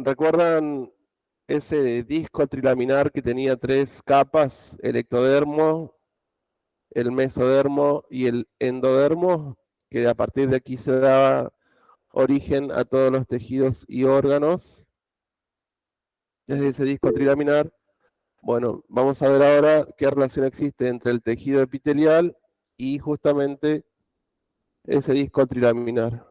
¿Recuerdan ese disco trilaminar que tenía tres capas? El ectodermo, el mesodermo y el endodermo, que a partir de aquí se daba origen a todos los tejidos y órganos desde ese disco trilaminar. Bueno, vamos a ver ahora qué relación existe entre el tejido epitelial y justamente ese disco trilaminar.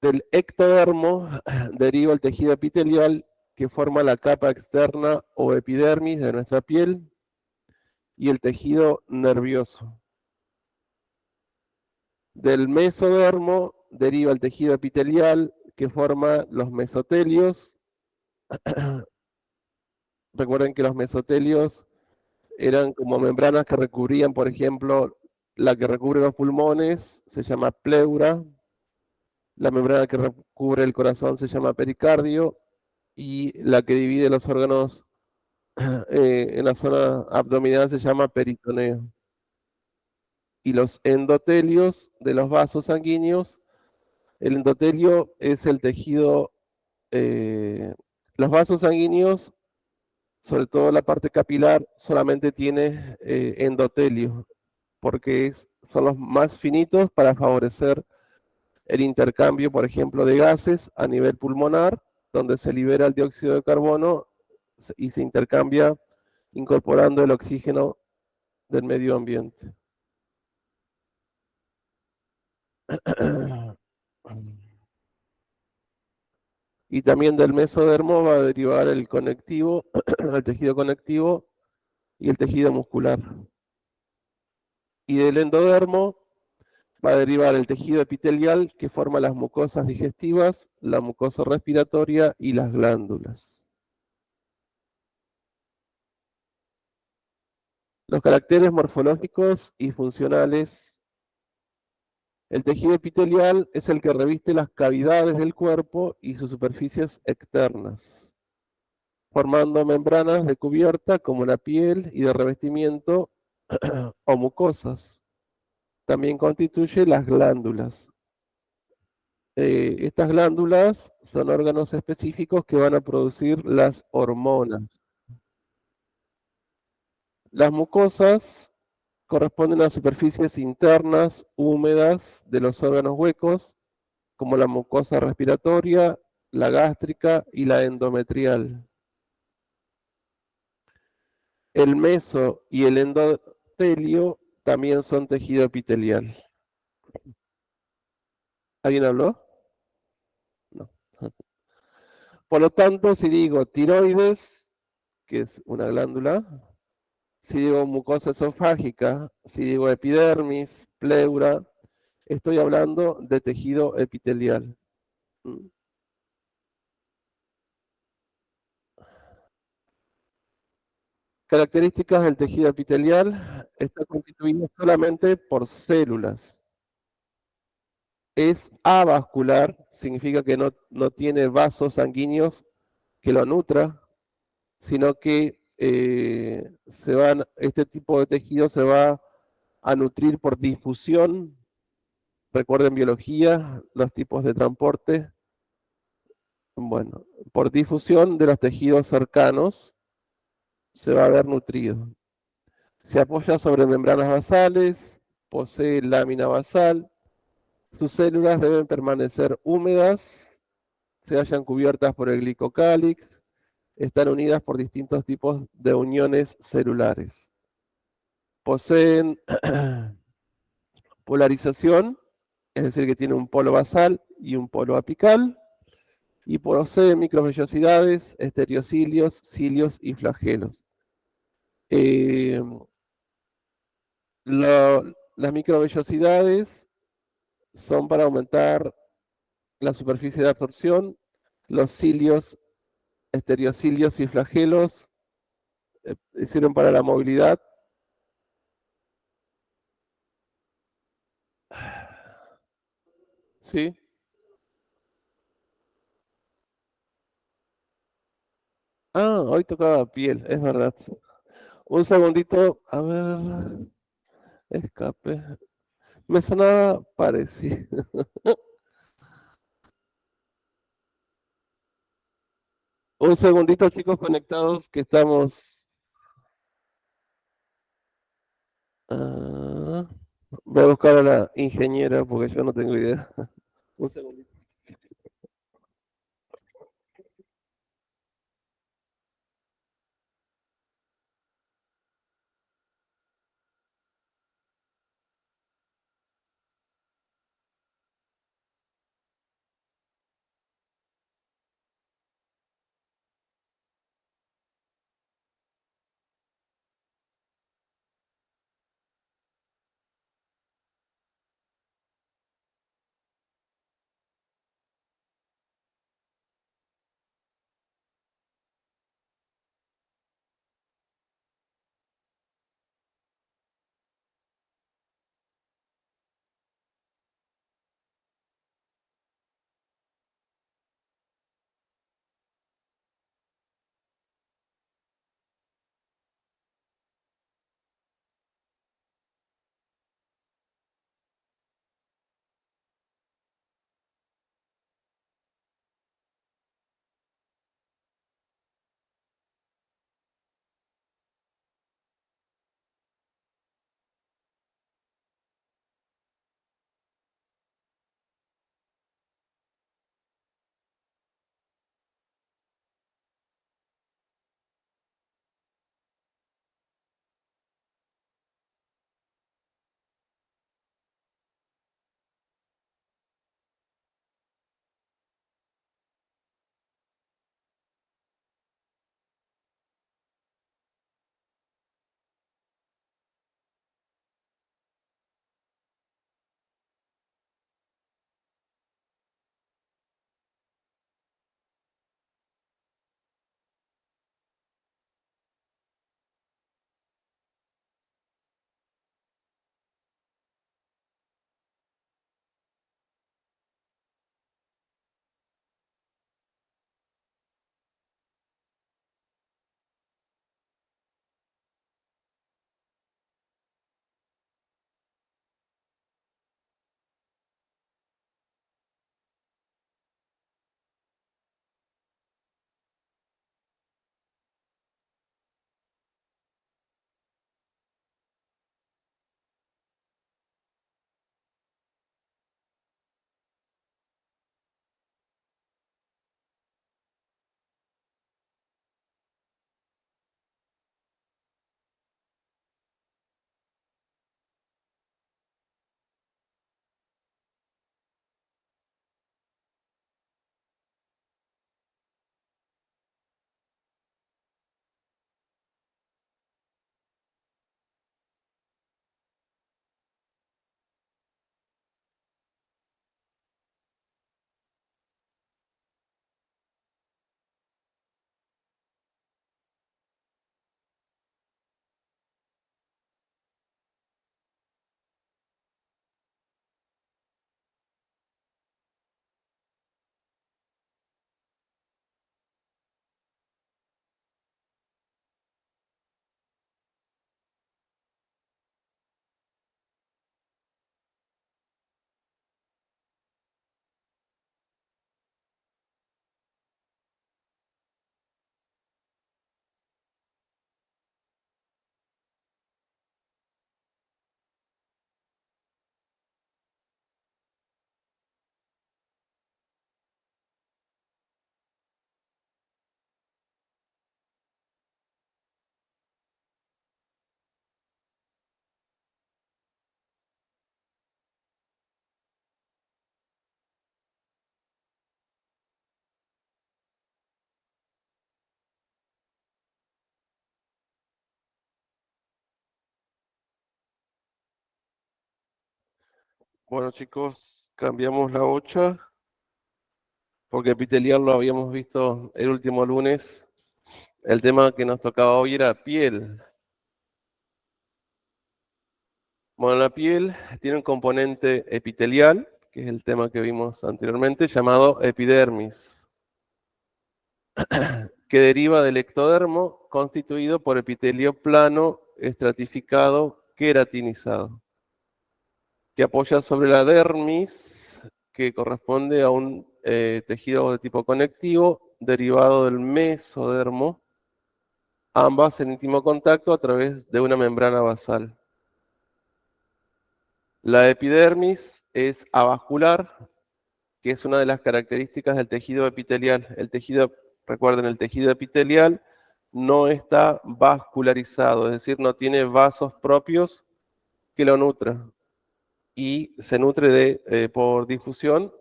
Del ectodermo deriva el tejido epitelial que forma la capa externa o epidermis de nuestra piel y el tejido nervioso. Del mesodermo deriva el tejido epitelial que forma los mesotelios. Recuerden que los mesotelios eran como membranas que recubrían, por ejemplo, la que recubre los pulmones se llama pleura, la membrana que recubre el corazón se llama pericardio y la que divide los órganos en la zona abdominal se llama peritoneo. Y los endotelios de los vasos sanguíneos, el endotelio es el tejido, los vasos sanguíneos, sobre todo la parte capilar, solamente tiene endotelio, porque son los más finitos para favorecer el intercambio, por ejemplo, de gases a nivel pulmonar, donde se libera el dióxido de carbono y se intercambia incorporando el oxígeno del medio ambiente. Y también del mesodermo va a derivar el conectivo, el tejido conectivo y el tejido muscular. Y del endodermo va a derivar el tejido epitelial que forma las mucosas digestivas, la mucosa respiratoria y las glándulas. Los caracteres morfológicos y funcionales. El tejido epitelial es el que reviste las cavidades del cuerpo y sus superficies externas, formando membranas de cubierta como la piel y de revestimiento o mucosas. También constituye las glándulas. Estas glándulas son órganos específicos que van a producir las hormonas. Las mucosas corresponden a superficies internas húmedas de los órganos huecos, como la mucosa respiratoria, la gástrica y la endometrial. El meso y el endotelio también son tejido epitelial. ¿Alguien habló? No. Por lo tanto, si digo tiroides, que es una glándula, si digo mucosa esofágica, si digo epidermis, pleura, estoy hablando de tejido epitelial. ¿Mm? Características del tejido epitelial: está constituido solamente por células. Es avascular, significa que no tiene vasos sanguíneos que lo nutra, sino que este tipo de tejido se va a nutrir por difusión. Recuerden biología, los tipos de transporte. Bueno, por difusión de los tejidos cercanos se va a ver nutrido. Se apoya sobre membranas basales, posee lámina basal, sus células deben permanecer húmedas, se hallan cubiertas por el glicocálix, están unidas por distintos tipos de uniones celulares. Poseen polarización, es decir, que tiene un polo basal y un polo apical, y poseen microvellosidades, estereocilios, cilios y flagelos. Eh, las microvellosidades son para aumentar la superficie de absorción, los cilios, estereocilios y flagelos sirven para la movilidad. ¿Sí? Ah, hoy tocaba piel, es verdad. Un segundito, a ver, escape. Me sonaba parecido. Un segundito, chicos, conectados, que estamos... ah, voy a buscar a la ingeniera porque yo no tengo idea. Un segundito. Bueno, chicos, cambiamos la hocha porque epitelial lo habíamos visto el último lunes. El tema que nos tocaba hoy era piel. Bueno, la piel tiene un componente epitelial, que es el tema que vimos anteriormente, llamado epidermis, que deriva del ectodermo constituido por epitelio plano, estratificado, queratinizado, que apoya sobre la dermis, que corresponde a un tejido de tipo conectivo derivado del mesodermo, ambas en íntimo contacto a través de una membrana basal. La epidermis es avascular, que es una de las características del tejido epitelial. Recuerden, el tejido epitelial no está vascularizado, es decir, no tiene vasos propios que lo nutran y se nutre por difusión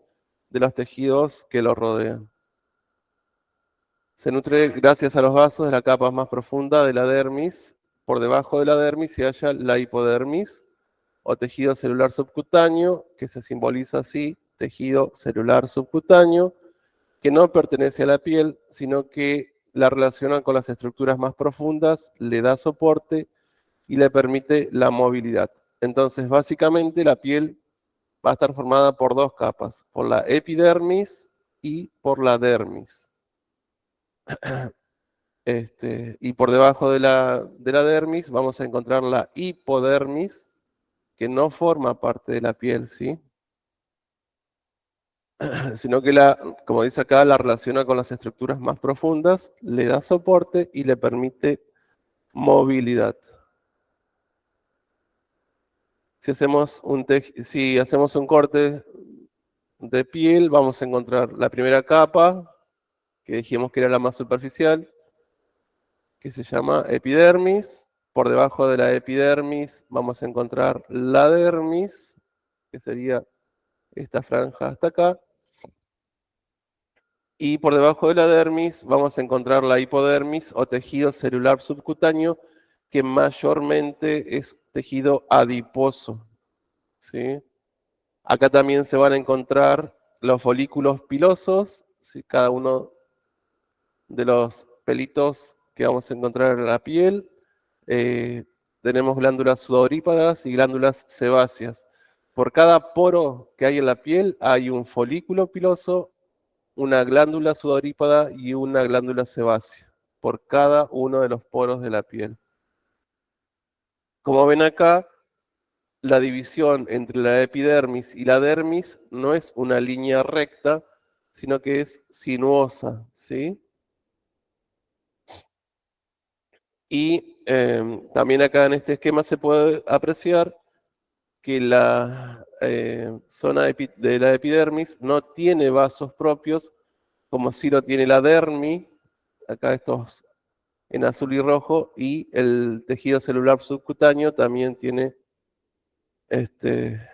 de los tejidos que lo rodean. Se nutre gracias a los vasos de la capa más profunda de la dermis. Por debajo de la dermis se halla la hipodermis o tejido celular subcutáneo, que se simboliza así, tejido celular subcutáneo, que no pertenece a la piel, sino que la relaciona con las estructuras más profundas, le da soporte y le permite la movilidad. Entonces, básicamente, la piel va a estar formada por dos capas, por la epidermis y por la dermis. Y por debajo de la dermis vamos a encontrar la hipodermis, que no forma parte de la piel, ¿sí? Sino que como dice acá, la relaciona con las estructuras más profundas, le da soporte y le permite movilidad. Si hacemos un corte de piel, vamos a encontrar la primera capa, que dijimos que era la más superficial, que se llama epidermis. Por debajo de la epidermis vamos a encontrar la dermis, que sería esta franja hasta acá. Y por debajo de la dermis vamos a encontrar la hipodermis o tejido celular subcutáneo, que mayormente es tejido adiposo, ¿sí? Acá también se van a encontrar los folículos pilosos, ¿sí? Cada uno de los pelitos que vamos a encontrar en la piel. Eh, Tenemos glándulas sudorípadas y glándulas sebáceas. Por cada poro que hay en la piel hay un folículo piloso, una glándula sudorípada y una glándula sebácea, por cada uno de los poros de la piel. Como ven acá, la división entre la epidermis y la dermis no es una línea recta, sino que es sinuosa, ¿sí? Y también acá en este esquema se puede apreciar que la zona de la epidermis no tiene vasos propios, como sí lo tiene la dermis, acá estos en azul y rojo, y el tejido celular subcutáneo también tiene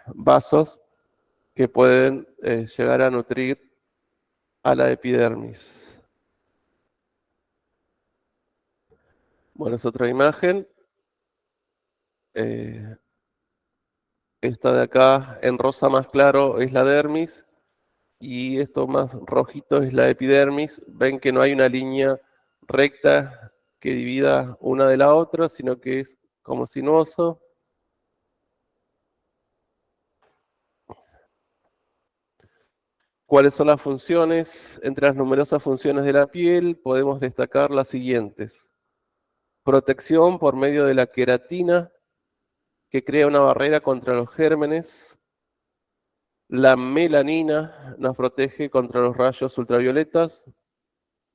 vasos que pueden llegar a nutrir a la epidermis. Bueno, es otra imagen. Eh, Esta de acá en rosa más claro es la dermis y esto más rojito es la epidermis. Ven que no hay una línea recta que divida una de la otra, sino que es como sinuoso. ¿Cuáles son las funciones? Entre las numerosas funciones de la piel podemos destacar las siguientes. Protección por medio de la queratina, que crea una barrera contra los gérmenes. La melanina nos protege contra los rayos ultravioletas.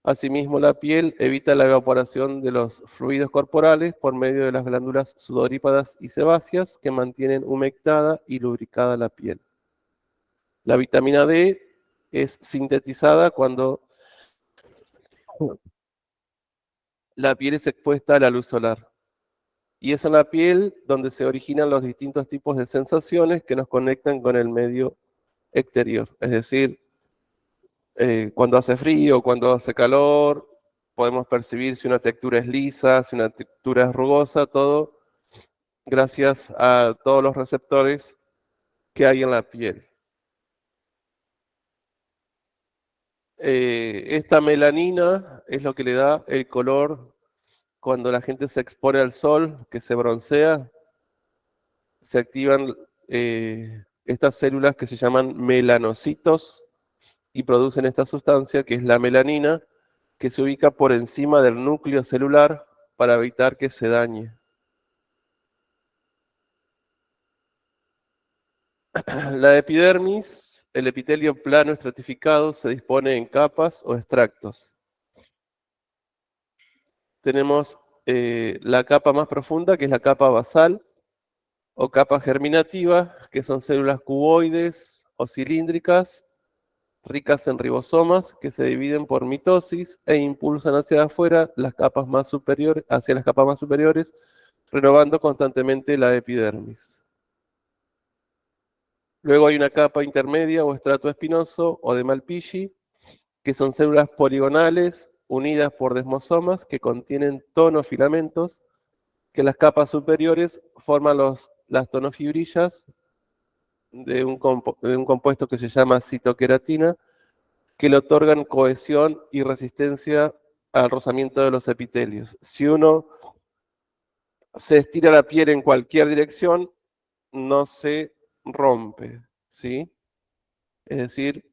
Asimismo, la piel evita la evaporación de los fluidos corporales por medio de las glándulas sudorípadas y sebáceas que mantienen humectada y lubricada la piel. La vitamina D es sintetizada cuando la piel es expuesta a la luz solar. Y es en la piel donde se originan los distintos tipos de sensaciones que nos conectan con el medio exterior. Es decir, cuando hace frío, cuando hace calor, podemos percibir si una textura es lisa, si una textura es rugosa, todo gracias a todos los receptores que hay en la piel. Esta melanina es lo que le da el color cuando la gente se expone al sol, que se broncea, se activan estas células que se llaman melanocitos y producen esta sustancia que es la melanina, que se ubica por encima del núcleo celular para evitar que se dañe. La epidermis, el epitelio plano estratificado, se dispone en capas o extractos. tenemos la capa más profunda, que es la capa basal, o capa germinativa, que son células cuboides o cilíndricas, ricas en ribosomas, que se dividen por mitosis e impulsan hacia afuera las capas más superiores, hacia las capas más superiores, renovando constantemente la epidermis. Luego hay una capa intermedia o estrato espinoso o de Malpighi, que son células poligonales unidas por desmosomas que contienen tonofilamentos, que las capas superiores forman las tonofibrillas de un compuesto que se llama citoqueratina, que le otorgan cohesión y resistencia al rozamiento de los epitelios. Si uno se estira la piel en cualquier dirección, no se rompe, ¿sí? Es decir,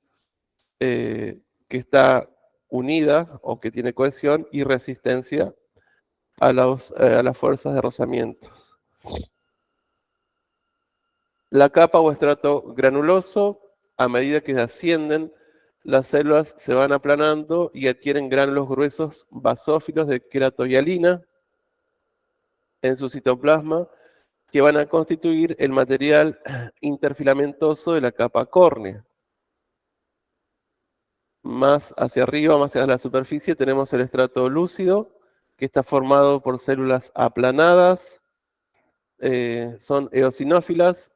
que está unida o que tiene cohesión y resistencia a las fuerzas de rozamientos. La capa o estrato granuloso, a medida que ascienden, las células se van aplanando y adquieren gránulos gruesos basófilos de queratohialina en su citoplasma, que van a constituir el material interfilamentoso de la capa córnea. Más hacia arriba, más hacia la superficie, tenemos el estrato lúcido, que está formado por células aplanadas, son eosinófilas,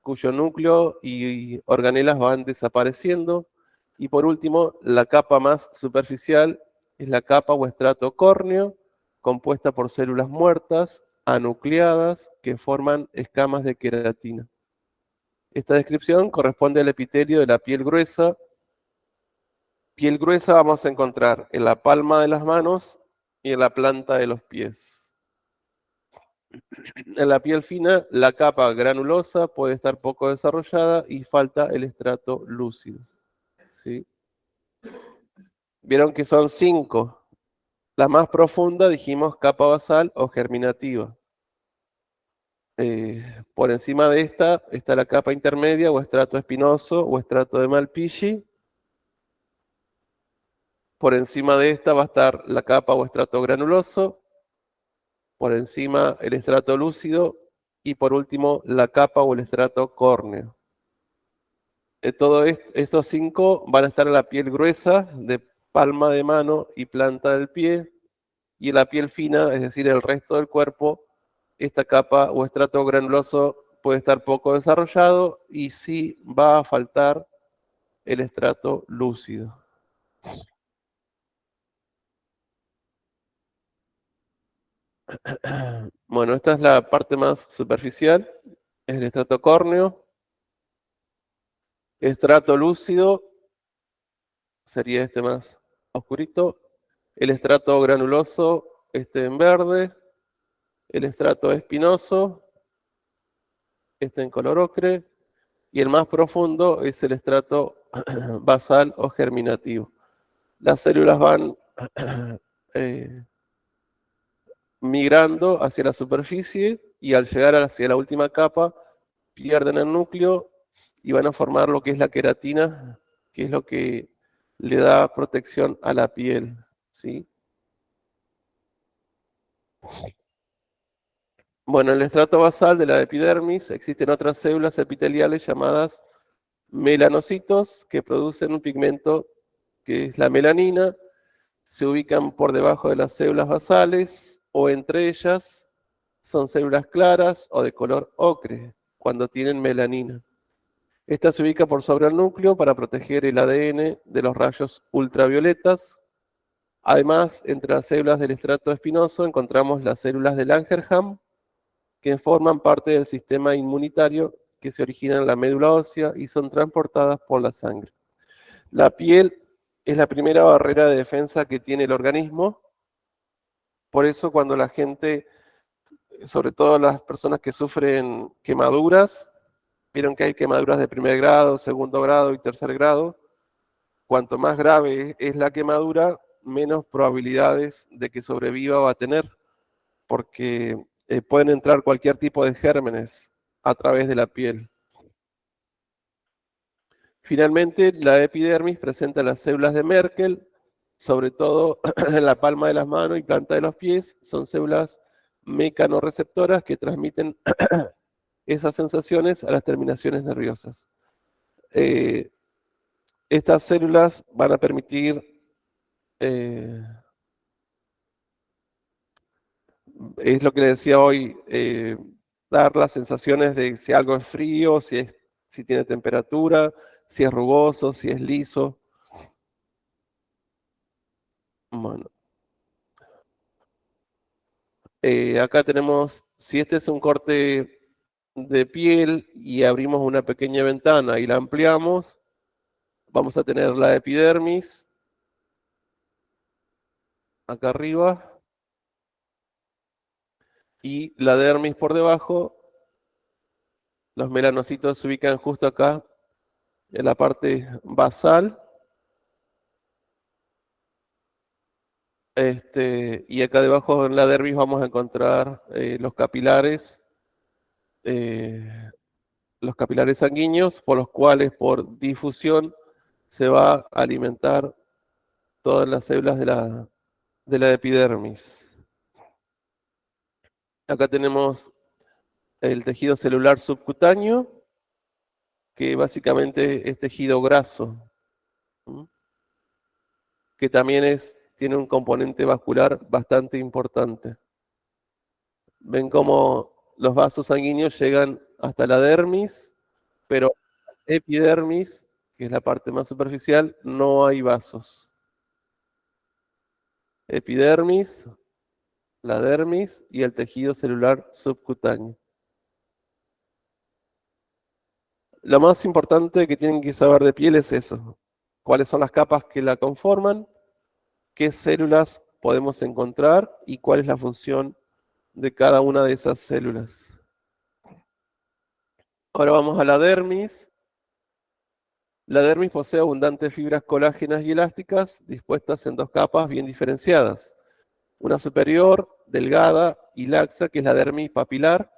cuyo núcleo y organelas van desapareciendo. Y por último, la capa más superficial es la capa o estrato córneo, compuesta por células muertas, anucleadas, que forman escamas de queratina. Esta descripción corresponde al epitelio de la piel gruesa. Piel gruesa vamos a encontrar en la palma de las manos y en la planta de los pies. En la piel fina, la capa granulosa puede estar poco desarrollada y falta el estrato lúcido. ¿Sí? Vieron que son 5. La más profunda dijimos capa basal o germinativa. Por encima de esta está la capa intermedia o estrato espinoso o estrato de Malpighi. Por encima de esta va a estar la capa o estrato granuloso. Por encima el estrato lúcido. Y por último la capa o el estrato córneo. Todos estos 5 van a estar en la piel gruesa de palma de mano y planta del pie. Y en la piel fina, es decir, el resto del cuerpo, esta capa o estrato granuloso puede estar poco desarrollado y sí va a faltar el estrato lúcido. Bueno, esta es la parte más superficial, es el estrato córneo. Estrato lúcido sería este más oscurito. El estrato granuloso, este en verde. El estrato espinoso, este en color ocre. Y el más profundo es el estrato basal o germinativo. Las células van migrando hacia la superficie y al llegar hacia la última capa pierden el núcleo y van a formar lo que es la queratina, que es lo que le da protección a la piel, ¿sí? Bueno, en el estrato basal de la epidermis existen otras células epiteliales llamadas melanocitos que producen un pigmento que es la melanina. Se ubican por debajo de las células basales o entre ellas. Son células claras o de color ocre cuando tienen melanina. Esta se ubica por sobre el núcleo para proteger el ADN de los rayos ultravioletas. Además, entre las células del estrato espinoso encontramos las células de Langerhans, que forman parte del sistema inmunitario que se originan en la médula ósea y son transportadas por la sangre. La piel es la primera barrera de defensa que tiene el organismo. Por eso cuando la gente, sobre todo las personas que sufren quemaduras, vieron que hay quemaduras de primer grado, segundo grado y tercer grado. Cuanto más grave es la quemadura, menos probabilidades de que sobreviva va a tener, porque pueden entrar cualquier tipo de gérmenes a través de la piel. Finalmente, la epidermis presenta las células de Merkel, sobre todo en la palma de las manos y planta de los pies, son células mecanorreceptoras que transmiten esas sensaciones a las terminaciones nerviosas. Eh, Estas células van a permitir eh, es lo que le decía hoy, dar las sensaciones de si algo es frío, si tiene temperatura, si es rugoso, si es liso. Bueno, acá tenemos, si este es un corte de piel y abrimos una pequeña ventana y la ampliamos, vamos a tener la epidermis acá arriba y la dermis por debajo. Los melanocitos se ubican justo acá en la parte basal. Y acá debajo en la dermis vamos a encontrar eh, los capilares sanguíneos, por los cuales por difusión se va a alimentar todas las células de la epidermis. Acá tenemos el tejido celular subcutáneo, que básicamente es tejido graso, ¿m? Que también tiene un componente vascular bastante importante. Ven cómo los vasos sanguíneos llegan hasta la dermis, pero epidermis, que es la parte más superficial, no hay vasos. Epidermis, la dermis y el tejido celular subcutáneo. Lo más importante que tienen que saber de piel es eso. ¿Cuáles son las capas que la conforman? ¿Qué células podemos encontrar? ¿Y cuál es la función de cada una de esas células? Ahora vamos a la dermis. La dermis posee abundantes fibras colágenas y elásticas dispuestas en dos capas bien diferenciadas. Una superior, delgada y laxa, que es la dermis papilar,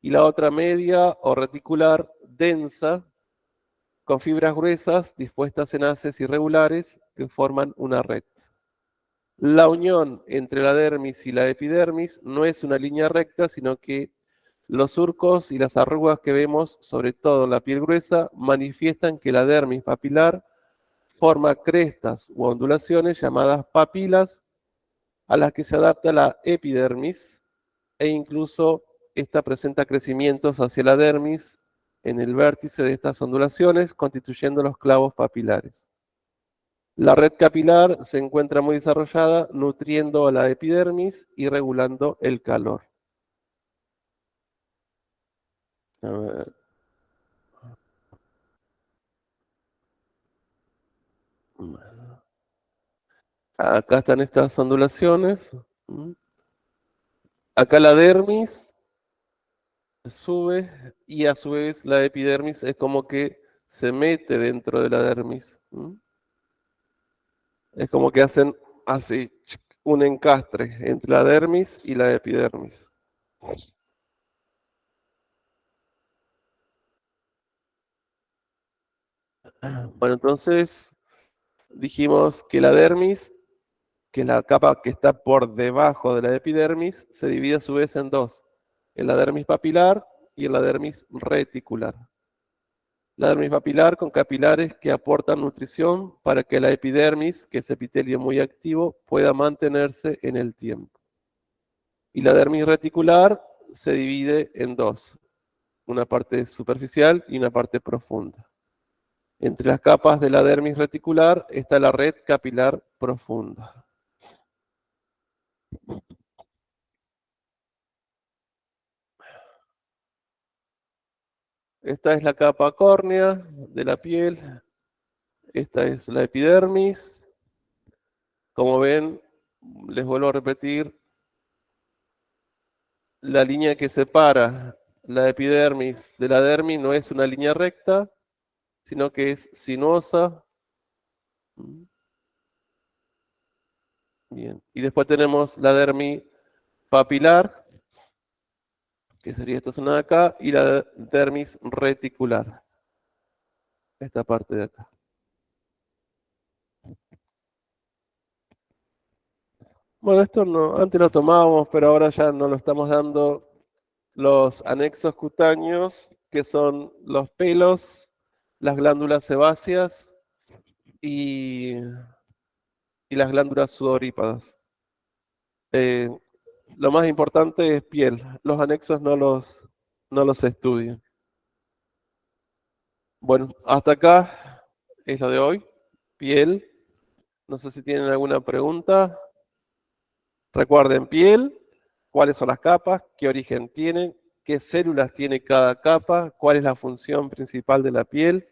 y la otra media o reticular, densa, con fibras gruesas dispuestas en haces irregulares que forman una red. La unión entre la dermis y la epidermis no es una línea recta, sino que los surcos y las arrugas que vemos, sobre todo en la piel gruesa, manifiestan que la dermis papilar forma crestas u ondulaciones llamadas papilas, a las que se adapta la epidermis, e incluso esta presenta crecimientos hacia la dermis en el vértice de estas ondulaciones, constituyendo los clavos papilares. La red capilar se encuentra muy desarrollada, nutriendo a la epidermis y regulando el calor. A ver. Acá están estas ondulaciones. Acá la dermis sube y a su vez la epidermis es como que se mete dentro de la dermis. Es como que hacen así un encastre entre la dermis y la epidermis. Bueno, entonces dijimos que la dermis, que es la capa que está por debajo de la epidermis, se divide a su vez en dos, en la dermis papilar y en la dermis reticular. La dermis papilar con capilares que aportan nutrición para que la epidermis, que es epitelio muy activo, pueda mantenerse en el tiempo. Y la dermis reticular se divide en dos, una parte superficial y una parte profunda. Entre las capas de la dermis reticular está la red capilar profunda. Esta es la capa córnea de la piel. Esta es la epidermis. Como ven, les vuelvo a repetir, la línea que separa la epidermis de la dermis no es una línea recta, sino que es sinuosa. Bien. Y después tenemos la dermis papilar, que sería esta zona de acá, y la dermis reticular, esta parte de acá. Bueno, esto no, antes lo tomábamos, pero ahora ya no lo estamos dando. Los anexos cutáneos, que son los pelos, las glándulas sebáceas y, y las glándulas sudorípadas. Eh, lo más importante es piel. Los anexos no los estudian. Bueno, hasta acá es lo de hoy. Piel. No sé si tienen alguna pregunta. Recuerden piel, cuáles son las capas, qué origen tienen, qué células tiene cada capa, cuál es la función principal de la piel.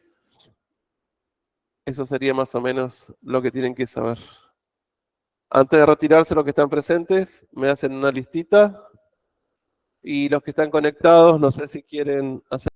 Eso sería más o menos lo que tienen que saber. Antes de retirarse los que están presentes, me hacen una listita y los que están conectados, no sé si quieren hacer